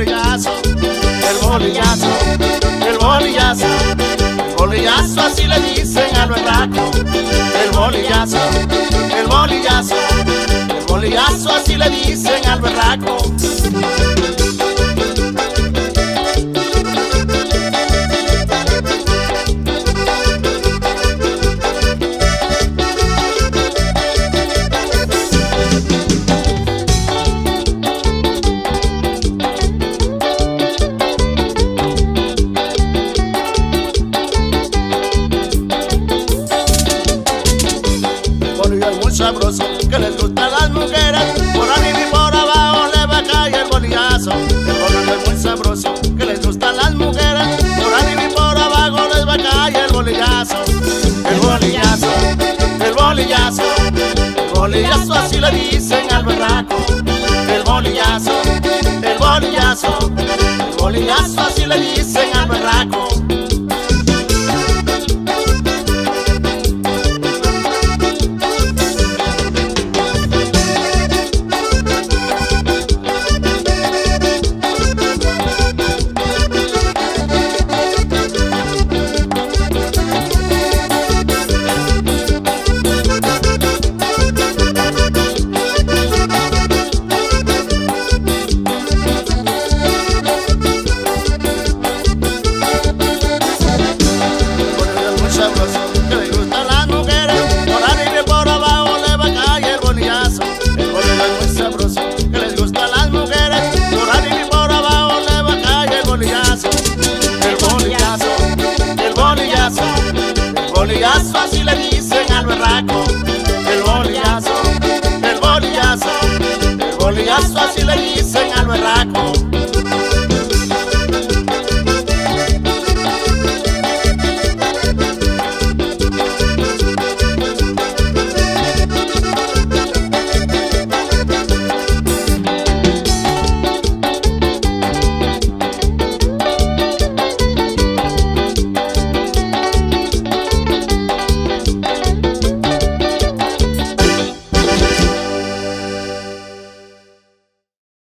bolillazo, el bolillazo, el bolillazo, el bolillazo, así le dicen al berraco. El bolillazo, el bolillazo, el bolillazo, así le dicen al berraco. Muy sabroso, que les gustan las mujeres, por arriba y por abajo le va a caer el bolillazo. El bolillo es muy sabroso, que les gustan las mujeres, por arriba y por abajo les va a caer el bolillazo. El bolillazo, el bolillazo, el bolillazo, así le dicen al berraco. El bolillazo, el bolillazo, el bolillazo, así le dicen al berraco.